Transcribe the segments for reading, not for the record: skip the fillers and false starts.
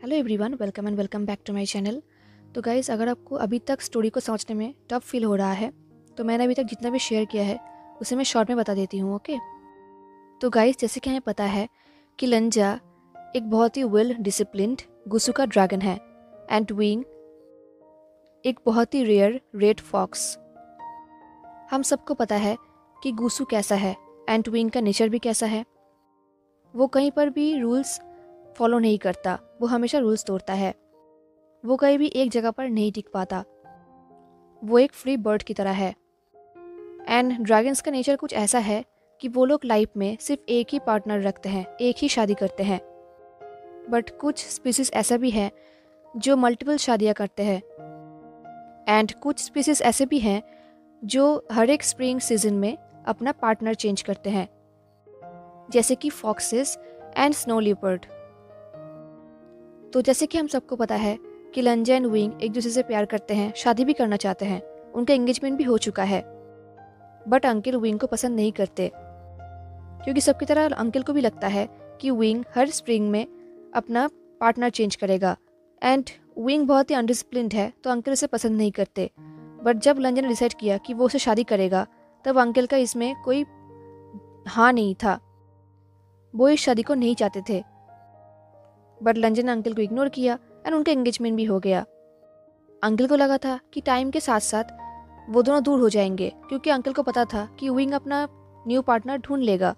Hello everyone, welcome and welcome back to my channel. तो guys, अगर आपको अभी तक स्टोरी को समझने में टफ फील हो रहा है तो मैंने अभी तक जितना भी शेयर किया है उसे मैं शॉर्ट में बता देती हूँ। ओके, तो गाइज़, जैसे कि हमें पता है कि लंजा एक बहुत ही वेल डिसिप्लिन्ड गुसुका ड्रैगन है एंड विंग एक बहुत ही रेयर रेड फॉक्स। हम सबको पता है कि गुसु कैसा है एंड विंग का नेचर भी कैसा है। वो कहीं पर भी रूल्स फॉलो नहीं करता, वो हमेशा रूल्स तोड़ता है। वो कहीं भी एक जगह पर नहीं टिक पाता। वो एक फ्री बर्ड की तरह है। एंड ड्रैगन्स का नेचर कुछ ऐसा है कि वो लोग लाइफ में सिर्फ एक ही पार्टनर रखते हैं, एक ही शादी करते हैं। बट कुछ स्पीसीज ऐसा भी है जो मल्टीपल शादियाँ करते हैं। एंड कुछ स्पीसीज ऐसे भी हैं जो हर एक स्प्रिंग सीजन में अपना पार्टनर चेंज करते हैं, जैसे कि फॉक्सेस एंड स्नो लियोपर्ड। तो जैसे कि हम सबको पता है कि लंजा एंड विंग एक दूसरे से प्यार करते हैं, शादी भी करना चाहते हैं, उनका एंगेजमेंट भी हो चुका है। बट अंकल विंग को पसंद नहीं करते, क्योंकि सबकी तरह अंकल को भी लगता है कि विंग हर स्प्रिंग में अपना पार्टनर चेंज करेगा। एंड विंग बहुत ही अनडिसिप्लिन्ड है, तो अंकल उसे पसंद नहीं करते। बट जब लंजा ने डिसाइड किया कि वो उसे शादी करेगा, तब अंकल का इसमें कोई हाँ नहीं था। वो इस शादी को नहीं चाहते थे। बट लंजा ने अंकल को इग्नोर किया एंड उनका एंगेजमेंट भी हो गया। अंकल को लगा था कि टाइम के साथ साथ वो दोनों दूर हो जाएंगे, क्योंकि अंकल को पता था कि विंग अपना न्यू पार्टनर ढूंढ लेगा।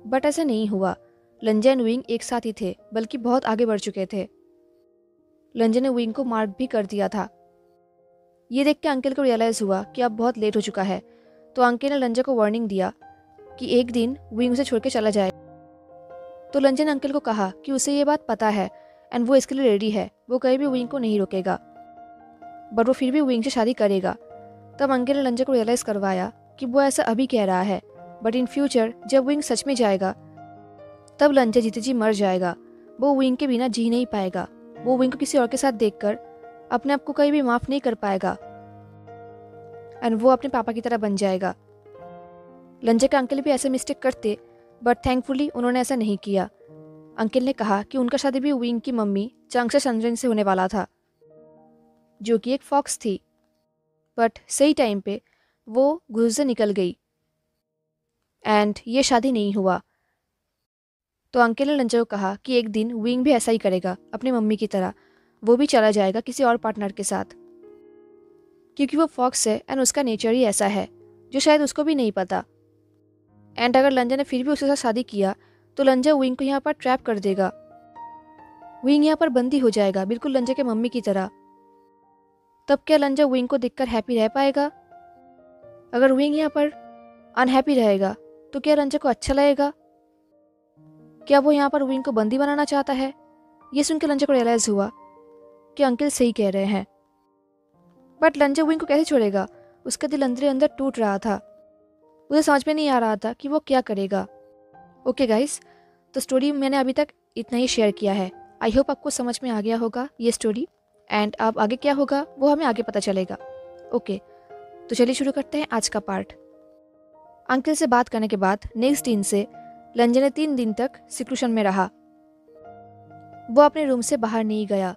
बट ऐसा नहीं हुआ। लंजा एंड विंग एक साथ ही थे, बल्कि बहुत आगे बढ़ चुके थे। लंजा ने विंग को मार भी कर दिया था। ये देख के अंकल को रियलाइज हुआ कि अब बहुत लेट हो चुका है। तो अंकल ने लंजा को वार्निंग दिया कि एक दिन विंग उसे छोड़ के चला जाए। तो लंजा ने अंकल को कहा कि उसे ये बात पता है एंड वो इसके लिए रेडी है, वो कहीं भी विंग को नहीं रोकेगा, बट वो फिर भी विंग से शादी करेगा। तब अंकल ने लंजा को रियलाइज़ करवाया कि वो ऐसा अभी कह रहा है, बट इन फ्यूचर जब विंग सच में जाएगा तब लंजा जीते जी मर जाएगा। वो विंग के बिना जी नहीं पाएगा। वो विंग को किसी और के साथ देखकर अपने आप को कहीं भी माफ़ नहीं कर पाएगा एंड वो अपने पापा की तरह बन जाएगा। लंजा के अंकल भी ऐसे मिस्टेक करते, बट थैंकफुली उन्होंने ऐसा नहीं किया। अंकल ने कहा कि उनका शादी भी विंग की मम्मी चांगशा चंद्रन से होने वाला था, जो कि एक फॉक्स थी। बट सही टाइम पे वो घर से निकल गई एंड ये शादी नहीं हुआ। तो अंकल ने लंजा को कहा कि एक दिन विंग भी ऐसा ही करेगा अपनी मम्मी की तरह, वो भी चला जाएगा किसी और पार्टनर के साथ, क्योंकि वो फॉक्स है एंड उसका नेचर ही ऐसा है जो शायद उसको भी नहीं पता। एंड अगर लंजा ने फिर भी उसके साथ शादी किया तो लंजा विंग को यहाँ पर ट्रैप कर देगा। विंग यहाँ पर बंदी हो जाएगा, बिल्कुल लंजा के मम्मी की तरह। तब क्या लंजा विंग को देखकर हैप्पी रह पाएगा? अगर विंग यहाँ पर अनहैप्पी रहेगा तो क्या लंजा को अच्छा लगेगा? क्या वो यहाँ पर विंग को बंदी बनाना चाहता है? ये सुनकर लंजा को रियलाइज हुआ कि अंकल सही कह रहे हैं। बट लंजा विंग को कैसे छोड़ेगा? उसका दिल अंदर अंदर टूट रहा था। उसे समझ में नहीं आ रहा था कि वो क्या करेगा। ओके गाइस, तो स्टोरी मैंने अभी तक इतना ही शेयर किया है। आई होप आपको समझ में आ गया होगा ये स्टोरी, एंड अब आगे क्या होगा वो हमें आगे पता चलेगा। ओके, तो चलिए शुरू करते हैं आज का पार्ट। अंकल से बात करने के बाद नेक्स्ट दिन से लंजा ने 3 दिन तक सिक्लूशन में रहा। वो अपने रूम से बाहर नहीं गया।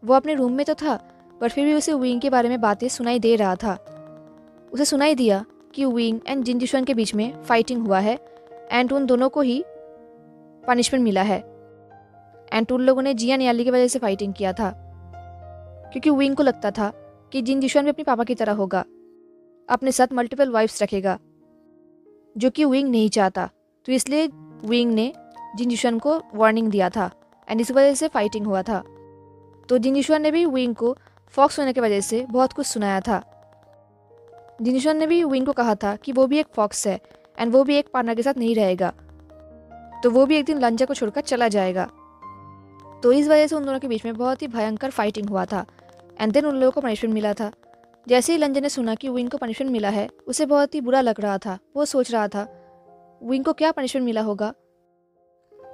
वो अपने रूम में तो था, पर फिर भी उसे विंग के बारे में बातें सुनाई दे रहा था। उसे सुनाई दिया कि विंग एंड जिनजुशान के बीच में फाइटिंग हुआ है एंड उन दोनों को ही पनिशमेंट मिला है। एंड उन लोगों ने जियान याली की वजह से फाइटिंग किया था, क्योंकि विंग को लगता था कि जिनजुशान भी अपने पापा की तरह होगा, अपने साथ मल्टीपल वाइफ्स रखेगा, जो कि विंग नहीं चाहता। तो इसलिए विंग ने जिनजुशान को वार्निंग दिया था एंड इस वजह से फाइटिंग हुआ था। तो जिनजुशान ने भी विंग को फॉक्स होने की वजह से बहुत कुछ सुनाया था। जिनजुशान ने भी विंग को कहा था कि वो भी एक फॉक्स है एंड वो भी एक पार्टनर के साथ नहीं रहेगा, तो वो भी एक दिन लंजा को छोड़कर चला जाएगा। तो इस वजह से उन दोनों के बीच में बहुत ही भयंकर फाइटिंग हुआ था एंड देन उन लोगों को पनिशमेंट मिला था। जैसे ही लंजा ने सुना कि विंग को पनिशमेंट मिला है, उसे बहुत ही बुरा लग रहा था। वो सोच रहा था विंग को क्या पनिशमेंट मिला होगा,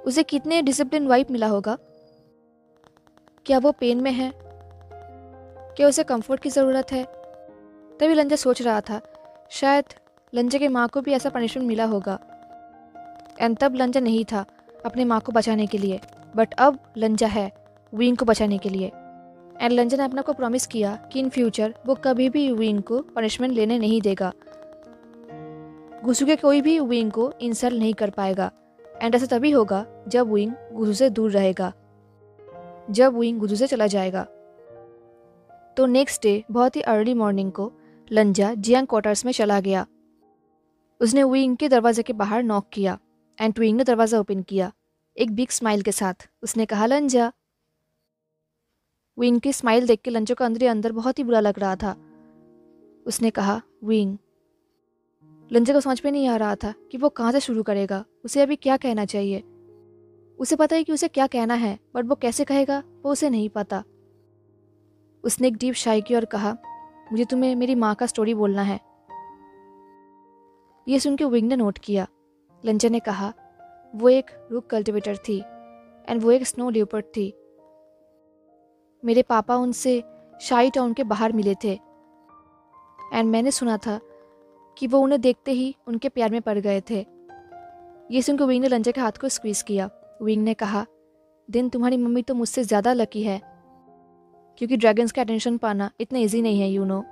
उसे कितने डिसिप्लिन वाइफ मिला होगा, क्या वो पेन में है, क्या उसे कंफर्ट की ज़रूरत है। तभी लंजा सोच रहा था शायद लंजा के माँ को भी ऐसा पनिशमेंट मिला होगा एंड तब लंजा नहीं था अपने माँ को बचाने के लिए। बट अब लंजा है विंग को बचाने के लिए। एंड लंजा ने अपने को प्रॉमिस किया कि इन फ्यूचर वो कभी भी विंग को पनिशमेंट लेने नहीं देगा। गुसू के कोई भी विंग को इंसल्ट नहीं कर पाएगा। एंड ऐसा तभी होगा जब विंग गुसू से दूर रहेगा, जब विंग गुसू से चला जाएगा। तो नेक्स्ट डे बहुत ही अर्ली मॉर्निंग को लंजा जियांग क्वार्टर्स में चला गया। उसने विंग के दरवाजे के बाहर नॉक किया एंड विंग ने दरवाज़ा ओपन किया एक बिग स्माइल के साथ। उसने कहा लंजा। विंग की स्माइल देख के लंजा को अंदर ही अंदर बहुत ही बुरा लग रहा था। उसने कहा विंग। लंजा को समझ में नहीं आ रहा था कि वो कहाँ से शुरू करेगा, उसे अभी क्या कहना चाहिए। उसे पता है कि उसे क्या कहना है, बट वो कैसे कहेगा वो उसे नहीं पता। उसने एक डीप शाई की और कहा मुझे तुम्हें मेरी माँ का स्टोरी बोलना है। ये सुन के विंग ने नोट किया। लंजा ने कहा वो एक रूक कल्टिवेटर थी एंड वो एक स्नो लियोपर्ड थी। मेरे पापा उनसे शाई टाउन के बाहर मिले थे एंड मैंने सुना था कि वो उन्हें देखते ही उनके प्यार में पड़ गए थे। ये सुनकर विंग ने लंजा के हाथ को स्क्वीज किया। विंग ने कहा दिन तुम्हारी मम्मी तो मुझसे ज़्यादा लकी है, क्योंकि ड्रैगन्स का अटेंशन पाना इतना ईजी नहीं है यू नो।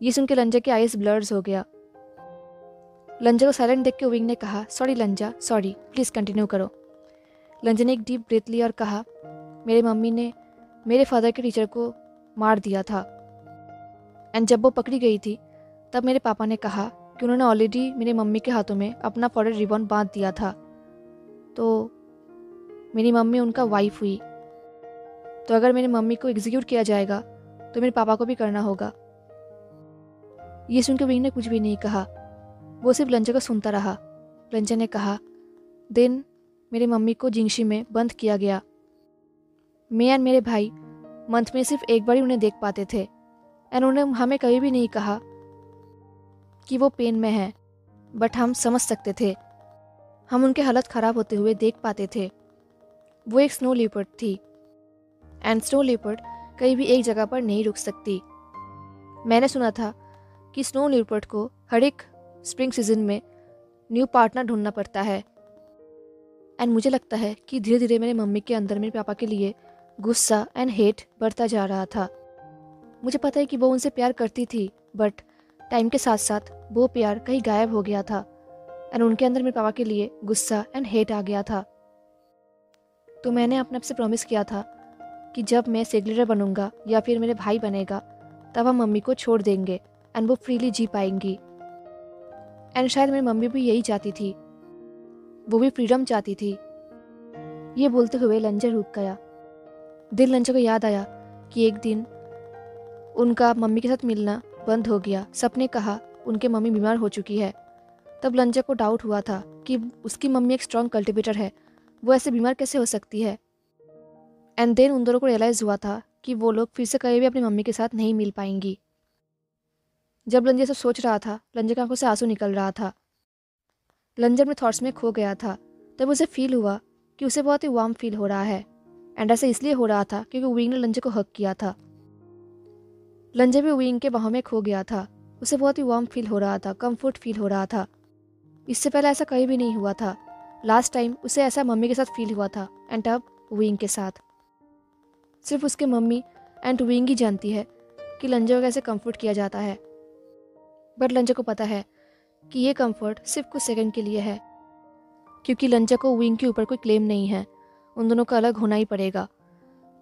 ये सुन के लंजा के आईज ब्लर्स हो गया। लंजा को साइलेंट देख के विंग ने कहा सॉरी लंजा, सॉरी, प्लीज़ कंटिन्यू करो। लंजा ने एक डीप ब्रेथ ली और कहा मेरे मम्मी ने मेरे फादर के टीचर को मार दिया था एंड जब वो पकड़ी गई थी तब मेरे पापा ने कहा कि उन्होंने ऑलरेडी मेरे मम्मी के हाथों में अपना फॉरेड रिबॉन बांध दिया था, तो मेरी मम्मी उनका वाइफ हुई। तो अगर मेरी मम्मी को एग्जीक्यूट किया जाएगा तो मेरे पापा को भी करना होगा। ये सुनकर विंग ने कुछ भी नहीं कहा, वो सिर्फ लंजा को सुनता रहा। लंजा ने कहा दिन मेरे मम्मी को जिंगशी में बंद किया गया। मैं एंड मेरे भाई मंथ में सिर्फ एक बार ही उन्हें देख पाते थे एंड उन्होंने हमें कभी भी नहीं कहा कि वो पेन में है, बट हम समझ सकते थे। हम उनके हालत ख़राब होते हुए देख पाते थे। वो एक स्नो लियोपर्ड थी एंड स्नो लियोपर्ड कहीं भी एक जगह पर नहीं रुक सकती। मैंने सुना था कि स्नो लियोपर्ड को हर एक स्प्रिंग सीजन में न्यू पार्टनर ढूंढना पड़ता है। एंड मुझे लगता है कि धीरे धीरे मेरे मम्मी के अंदर मेरे पापा के लिए गुस्सा एंड हेट बढ़ता जा रहा था। मुझे पता है कि वो उनसे प्यार करती थी, बट टाइम के साथ साथ वो प्यार कहीं गायब हो गया था एंड उनके अंदर मेरे पापा के लिए गुस्सा एंड हेट आ गया था। तो मैंने अपने आप से प्रॉमिस किया था कि जब मैं सेगलेटर बनूंगा या फिर मेरे भाई बनेगा तब हम मम्मी को छोड़ देंगे एंड वो फ्रीली जी पाएंगी। एंड शायद मेरी मम्मी भी यही चाहती थी, वो भी फ्रीडम चाहती थी। ये बोलते हुए लंजा रुक गया। दिल लंजा को याद आया कि एक दिन उनका मम्मी के साथ मिलना बंद हो गया। सबने कहा उनके मम्मी बीमार हो चुकी है। तब लंजा को डाउट हुआ था कि उसकी मम्मी एक स्ट्रॉन्ग कल्टिवेटर है, वो ऐसे बीमार कैसे हो सकती है। एंड देन उन दोनों को रियलाइज़ हुआ था कि वो लोग फिर से कभी भी अपनी मम्मी के साथ नहीं मिल पाएंगी। जब लंजा सब सोच रहा था, लंजा की आंखों से आंसू निकल रहा था। लंजा अपने थॉट्स में खो गया था। तब उसे फील हुआ कि उसे बहुत ही वार्म फील हो रहा है एंड ऐसा इसलिए हो रहा था क्योंकि विंग ने लंजा को हक किया था। लंजा भी विंग के बाहों में खो गया था। उसे बहुत ही वार्म फील हो रहा था, कंफर्ट फील हो रहा था। इससे पहले ऐसा कहीं भी नहीं हुआ था। लास्ट टाइम उसे ऐसा मम्मी के साथ फील हुआ था एंड अब विंग के साथ। सिर्फ उसके मम्मी एंड विंग ही जानती है कि लंजा को कैसे कंफर्ट किया जाता है। बट लंजा को पता है कि ये कंफर्ट सिर्फ कुछ सेकंड के लिए है, क्योंकि लंजा को विंग के ऊपर कोई क्लेम नहीं है। उन दोनों का अलग होना ही पड़ेगा।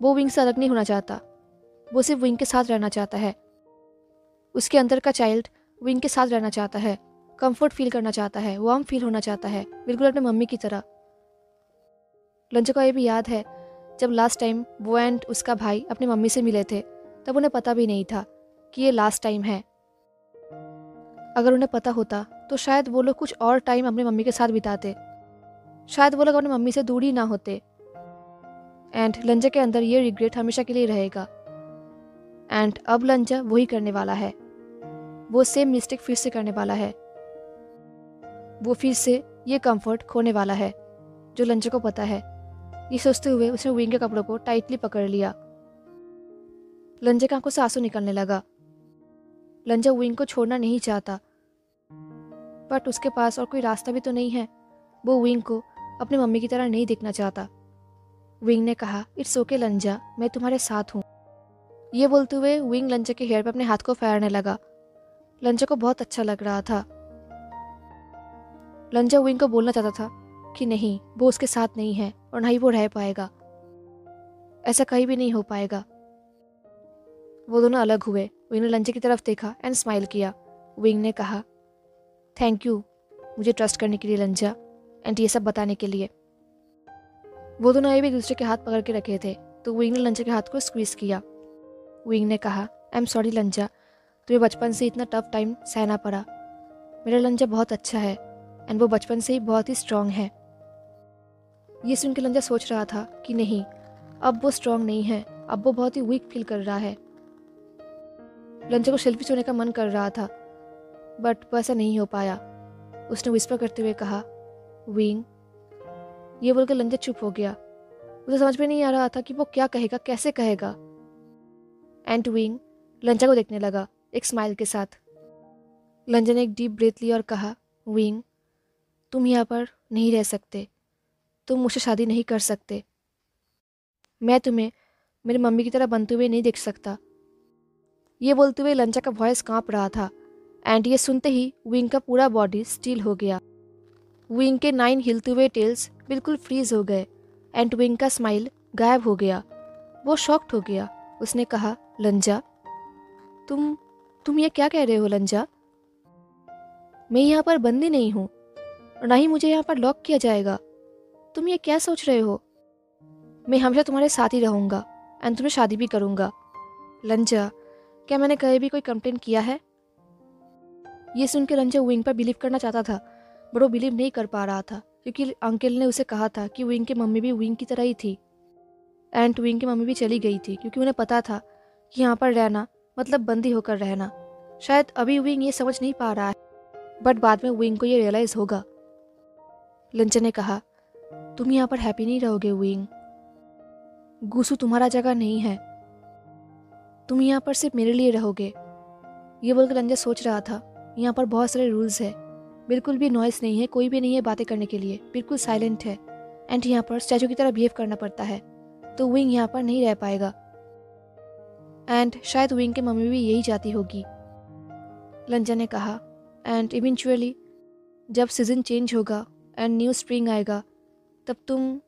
वो विंग से अलग नहीं होना चाहता, वो सिर्फ विंग के साथ रहना चाहता है। उसके अंदर का चाइल्ड विंग के साथ रहना चाहता है, कंफर्ट फील करना चाहता है, वार्म फील होना चाहता है, बिल्कुल अपने मम्मी की तरह। लंजा को ये भी याद है जब लास्ट टाइम वो एंड उसका भाई अपनी मम्मी से मिले थे, तब उन्हें पता भी नहीं था कि ये लास्ट टाइम है। अगर उन्हें पता होता तो शायद वो लोग कुछ और टाइम अपनी मम्मी के साथ बिताते, शायद वो लोग अपनी मम्मी से दूर ही ना होते। एंड लंजा के अंदर ये रिग्रेट हमेशा के लिए रहेगा। एंड अब लंजा वही करने वाला है, वो सेम मिस्टेक फिर से करने वाला है। वो फिर से ये कंफर्ट खोने वाला है जो लंजा को पता है। ये सोचते हुए उसने विंग के कपड़ों को टाइटली पकड़ लिया। लंजा की आंखों से आंसू निकलने लगा। लंजा विंग को छोड़ना नहीं चाहता, बट उसके पास और कोई रास्ता भी तो नहीं है। वो विंग को अपनी मम्मी की तरह नहीं देखना चाहता। विंग ने कहा, इट्स ओके लंजा, मैं तुम्हारे साथ हूँ। ये बोलते हुए विंग लंजा के हेयर पर अपने हाथ को फेरने लगा। लंजा को बहुत अच्छा लग रहा था। लंजा विंग को बोलना चाहता था कि नहीं, वो उसके साथ नहीं है और ना ही वो रह पाएगा, ऐसा कहीं भी नहीं हो पाएगा। वो दोनों अलग हुए। विंग ने लंजा की तरफ देखा एंड स्माइल किया। विंग ने कहा, थैंक यू मुझे ट्रस्ट करने के लिए लंजा, एंड ये सब बताने के लिए। वो दोनों अभी एक दूसरे के हाथ पकड़ के रखे थे, तो विंग ने लंजा के हाथ को स्क्वीज किया। विंग ने कहा, आई एम सॉरी लंजा, तुम्हें बचपन से इतना टफ टाइम सहना पड़ा। मेरा लंजा बहुत अच्छा है एंड वो बचपन से ही बहुत ही स्ट्रांग है। ये सुन के लंजा सोच रहा था कि नहीं, अब वो स्ट्रांग नहीं है, अब वो बहुत ही वीक फील कर रहा है। लंजा को सेल्फिश होने का मन कर रहा था, बट वो ऐसा नहीं हो पाया। उसने विस्पर करते हुए कहा, विंग। ये बोलकर लंजा चुप हो गया। उसे समझ में नहीं आ रहा था कि वो क्या कहेगा, कैसे कहेगा। एंड विंग लंजा को देखने लगा एक स्माइल के साथ। लंजा ने एक डीप ब्रेथ लिया और कहा, विंग, तुम यहाँ पर नहीं रह सकते, तुम मुझसे शादी नहीं कर सकते। मैं तुम्हें मेरी मम्मी की तरह बनते हुए नहीं देख सकता। ये बोलते हुए लंजा का वॉइस कांप रहा था, एंड ये सुनते ही विंग का पूरा बॉडी स्टील हो गया। विंग के 9 हिलते हुए टेल्स बिल्कुल फ्रीज हो गए एंड विंग का स्माइल गायब हो गया। वो शॉक्ड हो गया। उसने कहा, लंजा, तुम ये क्या कह रहे हो लंजा? मैं यहाँ पर बंदी नहीं हूँ और ना ही मुझे यहाँ पर लॉक किया जाएगा। तुम ये क्या सोच रहे हो? मैं हमेशा तुम्हारे साथ ही रहूँगा एंड तुम्हें शादी भी करूँगा। लंजा, क्या मैंने कहीं भी कोई कंप्लेन किया है? ये सुन के लंजा विंग पर बिलीव करना चाहता था, बट वो बिलीव नहीं कर पा रहा था, क्योंकि अंकल ने उसे कहा था कि विंग की मम्मी भी विंग की तरह ही थी एंड विंग की मम्मी भी चली गई थी, क्योंकि उन्हें पता था कि यहाँ पर रहना मतलब बंदी होकर रहना। शायद अभी विंग ये समझ नहीं पा रहा है, बट बाद में विंग को ये रियलाइज होगा। लंचा ने कहा, तुम यहाँ पर हैप्पी नहीं रहोगे विंग। गुसु तुम्हारा जगह नहीं है, तुम यहाँ पर सिर्फ मेरे लिए रहोगे। ये बोलकर लंजा सोच रहा था, यहाँ पर बहुत सारे रूल्स है, बिल्कुल भी नॉइस नहीं है, कोई भी नहीं है बातें करने के लिए, बिल्कुल साइलेंट है एंड यहाँ पर स्टैचू की तरह बिहेव करना पड़ता है, तो विंग यहाँ पर नहीं रह पाएगा। एंड शायद विंग के मम्मी भी यही चाहती होगी। लंजा ने कहा, एंड इवेंचुअली जब सीजन चेंज होगा एंड न्यू स्प्रिंग आएगा, तब तुम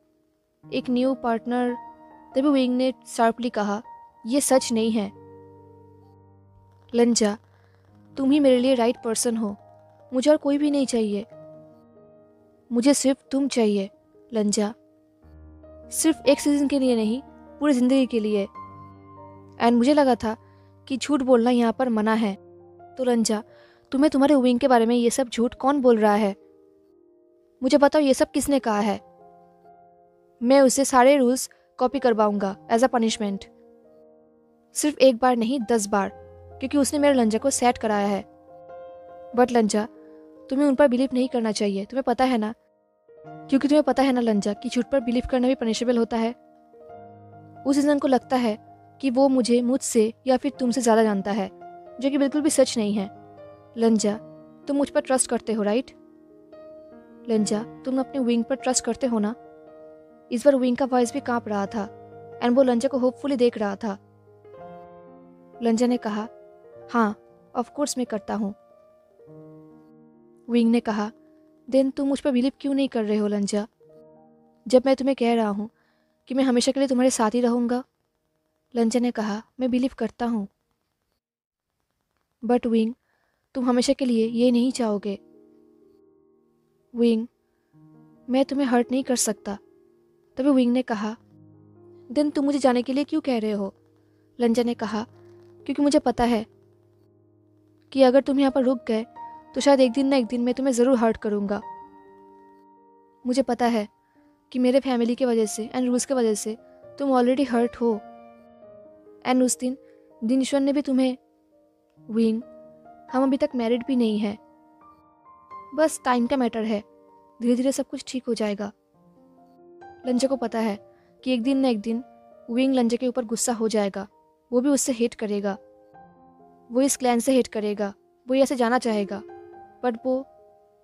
एक न्यू पार्टनर। तभी विंग ने शार्पली कहा, ये सच नहीं है लंजा, तुम ही मेरे लिए राइट पर्सन हो, मुझे और कोई भी नहीं चाहिए। मुझे सिर्फ तुम चाहिए लंजा, सिर्फ एक सीजन के लिए नहीं, पूरी जिंदगी के लिए। एंड मुझे लगा था कि झूठ बोलना यहाँ पर मना है, तो लंजा, तुम्हें तुम्हारे विंग के बारे में ये सब झूठ कौन बोल रहा है? मुझे बताओ ये सब किसने कहा है? मैं उससे सारे रूल्स कॉपी करवाऊंगा एज अ पनिशमेंट। सिर्फ एक बार नहीं, 10 बार, क्योंकि उसने मेरे लंजा को सेट कराया है। बट लंजा, तुम्हें उन पर बिलीव नहीं करना चाहिए, तुम्हें पता है ना, क्योंकि तुम्हें पता है ना लंजा कि झूठ पर बिलीव करना भी पनिशेबल होता है। उस इंसान को लगता है कि वो मुझे मुझसे या फिर तुमसे ज़्यादा जानता है, जो कि बिल्कुल भी सच नहीं है। लंजा, तुम मुझ पर ट्रस्ट करते हो राइट? लंजा, तुम अपने विंग पर ट्रस्ट करते हो ना? इस बार विंग का वॉइस भी कांप रहा था एंड वो लंजा को होपफुली देख रहा था। लंजा ने कहा, हाँ ऑफ कोर्स मैं करता हूँ। विंग ने कहा, देन तुम मुझ पर बिलीव क्यों नहीं कर रहे हो लंजा, जब मैं तुम्हें कह रहा हूँ कि मैं हमेशा के लिए तुम्हारे साथ ही रहूँगा? लंजा ने कहा, मैं बिलीव करता हूँ, बट विंग, तुम हमेशा के लिए ये नहीं चाहोगे। विंग, मैं तुम्हें हर्ट नहीं कर सकता। तभी विंग ने कहा, देन तुम मुझे जाने के लिए क्यों कह रहे हो? लंजा ने कहा, क्योंकि मुझे पता है कि अगर तुम यहाँ पर रुक गए तो शायद एक दिन ना एक दिन मैं तुम्हें ज़रूर हर्ट करूँगा। मुझे पता है कि मेरे फैमिली की वजह से एंड रूल्स की वजह से तुम ऑलरेडी हर्ट हो, एंड उस दिन दिनश्वर ने भी तुम्हें। विंग, हम अभी तक मैरिड भी नहीं है, बस टाइम का मैटर है, धीरे धीरे सब कुछ ठीक हो जाएगा। लंजा को पता है कि एक दिन ना एक दिन विंग लंजा के ऊपर गुस्सा हो जाएगा, वो भी उससे हेट करेगा, वो इस क्लैन से हेट करेगा, वो ऐसे जाना चाहेगा, बट वो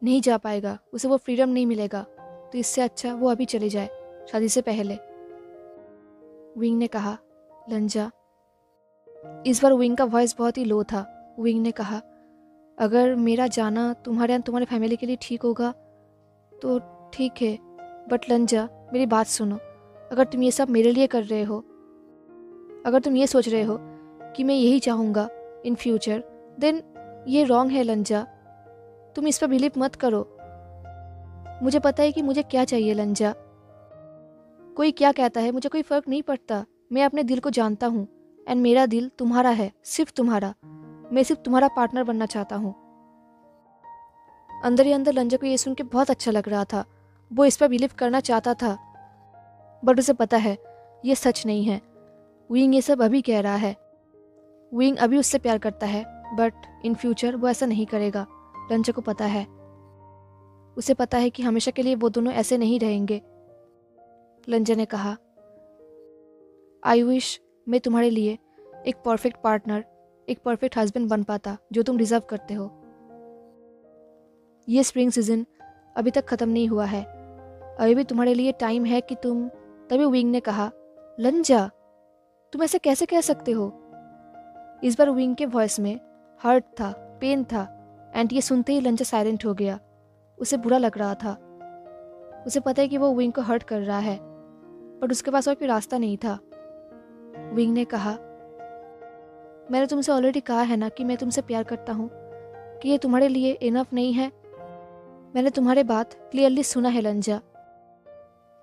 नहीं जा पाएगा, उसे वो फ्रीडम नहीं मिलेगा, तो इससे अच्छा वो अभी चले जाए शादी से पहले। विंग ने कहा, लंजा। इस बार विंग का वॉइस बहुत ही लो था। विंग ने कहा, अगर मेरा जाना तुम्हारे और तुम्हारे फैमिली के लिए ठीक होगा तो ठीक है, बट लंजा मेरी बात सुनो। अगर तुम ये सब मेरे लिए कर रहे हो, अगर तुम ये सोच रहे हो कि मैं यही चाहूँगा इन फ्यूचर, देन ये रॉन्ग है लंजा। तुम इस पर बिलीव मत करो। मुझे पता है कि मुझे क्या चाहिए लंजा। कोई क्या कहता है मुझे कोई फ़र्क नहीं पड़ता। मैं अपने दिल को जानता हूँ एंड मेरा दिल तुम्हारा है, सिर्फ तुम्हारा। मैं सिर्फ तुम्हारा पार्टनर बनना चाहता हूँ। अंदर ही अंदर लंजा को ये सुन के बहुत अच्छा लग रहा था। वो इस पर बिलीव करना चाहता था, बट उसे पता है ये सच नहीं है। विंग ये सब अभी कह रहा है। विंग अभी उससे प्यार करता है, बट इन फ्यूचर वो ऐसा नहीं करेगा। लंजा को पता है। उसे पता है कि हमेशा के लिए वो दोनों ऐसे नहीं रहेंगे। लंजा ने कहा, आई विश मैं तुम्हारे लिए एक परफेक्ट पार्टनर, एक परफेक्ट हस्बैंड बन पाता जो तुम डिजर्व करते हो। ये स्प्रिंग सीजन अभी तक ख़त्म नहीं हुआ है। अभी भी तुम्हारे लिए टाइम है कि तुम। तभी विंग ने कहा, लंजा तुम ऐसे कैसे कह सकते हो। इस बार विंग के वॉइस में हर्ट था, पेन था, एंड ये सुनते ही लंजा साइलेंट हो गया। उसे बुरा लग रहा था। उसे पता है कि वो विंग को हर्ट कर रहा है, बट उसके पास और कोई रास्ता नहीं था। विंग ने कहा, मैंने तुमसे ऑलरेडी कहा है ना कि मैं तुमसे प्यार करता हूँ, कि ये तुम्हारे लिए इनफ नहीं है। मैंने तुम्हारे बात क्लियरली सुना है लंजा।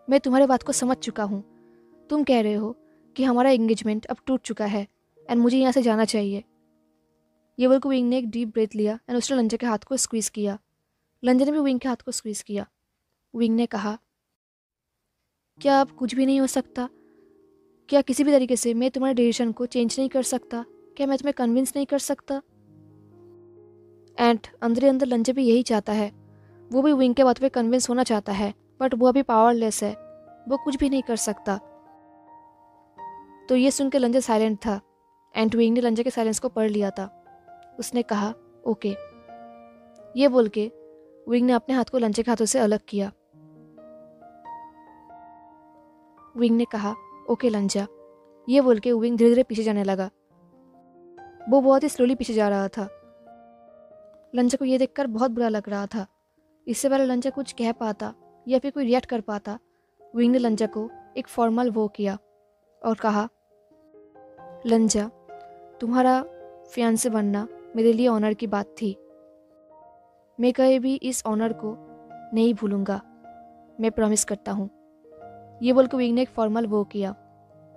मैं तुम्हारे बात को समझ चुका हूँ। तुम कह रहे हो कि हमारा एंगेजमेंट अब टूट चुका है एंड मुझे यहाँ से जाना चाहिए। ये बोल के विंग ने एक डीप ब्रेथ लिया एंड उसने लंजा के हाथ को स्क्वीज़ किया। लंजा ने भी विंग के हाथ को स्क्वीज़ किया। विंग ने कहा, क्या अब कुछ भी नहीं हो सकता? क्या किसी भी तरीके से मैं तुम्हारे डिसीजन को चेंज नहीं कर सकता? क्या मैं तुम्हें कन्विंस नहीं कर सकता? एंड अंदर ही अंदर लंजा भी यही चाहता है। वो भी विंग के बातों पे कन्विंस होना चाहता है, बट वो अभी पावरलेस है। वो कुछ भी नहीं कर सकता। तो ये सुन के लंजा साइलेंट था एंड विंग ने लंजा के साइलेंस को पढ़ लिया था। उसने कहा, ओके। ये बोल के विंग ने अपने हाथ को लंजा के हाथों से अलग किया। विंग ने कहा, ओके लंजा। ये बोल के विंग धीरे धीरे पीछे जाने लगा। वो बहुत ही स्लोली पीछे जा रहा था। लंजा को ये देखकर बहुत बुरा लग रहा था। इससे पहले लंजा कुछ कह पाता या फिर कोई रिएक्ट कर पाता, विंग ने लंजा को एक फॉर्मल वो किया और कहा, लंजा तुम्हारा फियांसे बनना मेरे लिए ऑनर की बात थी। मैं कभी भी इस ऑनर को नहीं भूलूंगा, मैं प्रॉमिस करता हूँ। ये बोल के विंग ने एक फॉर्मल वो किया।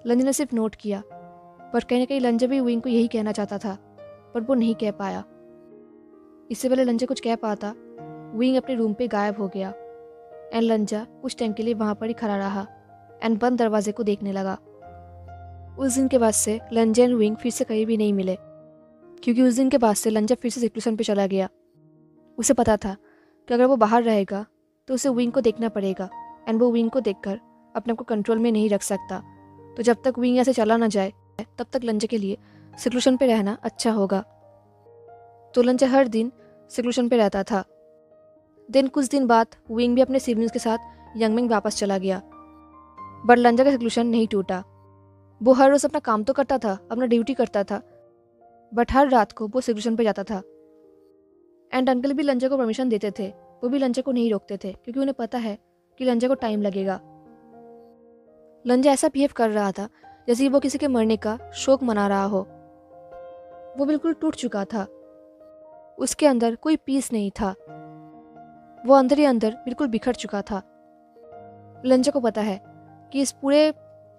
लंजा ने सिर्फ नोट किया, पर कहीं ना कहीं लंजा भी विंग को यही कहना चाहता था, पर वो नहीं कह पाया। इससे पहले लंजा कुछ कह पाता, विंग अपने रूम पे गायब हो गया एंड लंजा कुछ टाइम के लिए वहाँ पर ही खड़ा रहा एंड बंद दरवाजे को देखने लगा। उस दिन के बाद से लंजा एंड विंग फिर से कहीं भी नहीं मिले, क्योंकि उस दिन के बाद से लंजा फिर से सिक्लूशन पे चला गया। उसे पता था कि अगर वो बाहर रहेगा तो उसे विंग को देखना पड़ेगा एंड वो विंग को देखकर अपने आप को कंट्रोल में नहीं रख सकता। तो जब तक विंग ऐसे चला ना जाए तब तक लंजा के लिए सिक्लूशन पे रहना अच्छा होगा। तो लंजा हर दिन सिक्लूशन पे रहता था। देन कुछ दिन बाद विंग भी अपने सिबलिंग्स के साथ यंगमिंग वापस चला गया, बट लंजा का सिक्लूशन नहीं टूटा। वो हर रोज़ अपना काम तो करता था, अपना ड्यूटी करता था, बट हर रात को वो सिक्लूशन पे जाता था। एंड अंकल भी लंजा को परमिशन देते थे। वो भी लंजा को नहीं रोकते थे, क्योंकि उन्हें पता है कि लंजा को टाइम लगेगा। लंजा ऐसा बिहेव कर रहा था जैसे कि वो किसी के मरने का शोक मना रहा हो। वो बिल्कुल टूट चुका था। उसके अंदर कोई पीस नहीं था। वो अंदर ही अंदर बिल्कुल बिखर चुका था। लंजा को पता है कि इस पूरे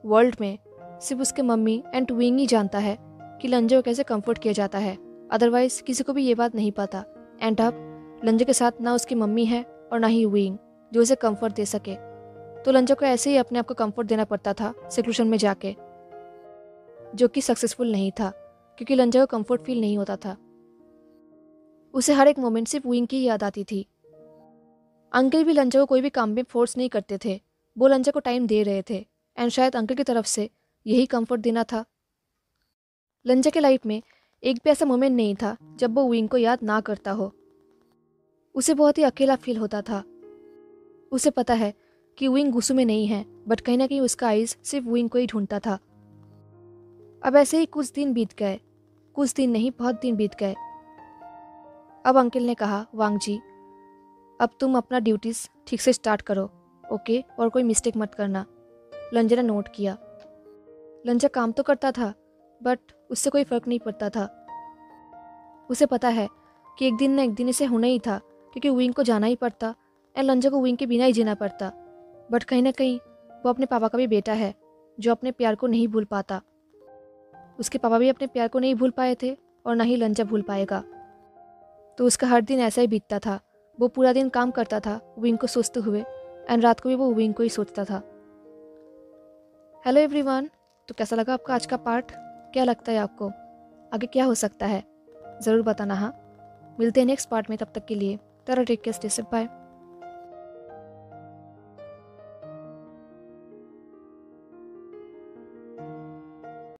वर्ल्ड में सिर्फ उसके मम्मी एंड विंग ही जानता है कि लंजा को कैसे कंफर्ट किया जाता है। अदरवाइज किसी को भी ये बात नहीं पता। एंड अब लंजा के साथ ना उसकी मम्मी है और ना ही विंग जो उसे कंफर्ट दे सके। तो लंजा को ऐसे ही अपने आप को कंफर्ट देना पड़ता था सिक्लूशन में जाके, जो कि सक्सेसफुल नहीं था, क्योंकि लंजा को कंफर्ट फील नहीं होता था। उसे हर एक मोमेंट सिर्फ विंग की याद आती थी। अंकल भी लंजा को कोई भी काम में फोर्स नहीं करते थे। वो लंजा को टाइम दे रहे थे एंड शायद अंकल की तरफ से यही कंफर्ट देना था। लंजा के लाइफ में एक भी ऐसा मोमेंट नहीं था जब वो विंग को याद ना करता हो। उसे बहुत ही अकेला फील होता था। उसे पता है कि विंग गुस्से में नहीं है, बट कहीं ना कहीं उसका आइज सिर्फ विंग को ही ढूंढता था। अब ऐसे ही कुछ दिन बीत गए, कुछ दिन नहीं बहुत दिन बीत गए। अब अंकल ने कहा, वांग जी अब तुम अपना ड्यूटीज़ ठीक से स्टार्ट करो, ओके, और कोई मिस्टेक मत करना। लंजा ने नोट किया। लंजा काम तो करता था बट उससे कोई फ़र्क नहीं पड़ता था। उसे पता है कि एक दिन न एक दिन इसे होना ही था, क्योंकि विंग को जाना ही पड़ता एंड लंजा को विंग के बिना ही जीना पड़ता। बट कहीं ना कहीं वो अपने पापा का भी बेटा है जो अपने प्यार को नहीं भूल पाता। उसके पापा भी अपने प्यार को नहीं भूल पाए थे और ना ही लंजा भूल पाएगा। तो उसका हर दिन ऐसा ही बीतता था। वो पूरा दिन काम करता था विंग को सोचते हुए एंड रात को भी वो विंग को ही सोचता था। हेलो एवरीवन, तो कैसा लगा आपका आज का पार्ट? क्या लगता है आपको आगे क्या हो सकता है? ज़रूर बताना। हाँ, मिलते हैं नेक्स्ट पार्ट में, तब तक के लिए take care, stay safe, bye.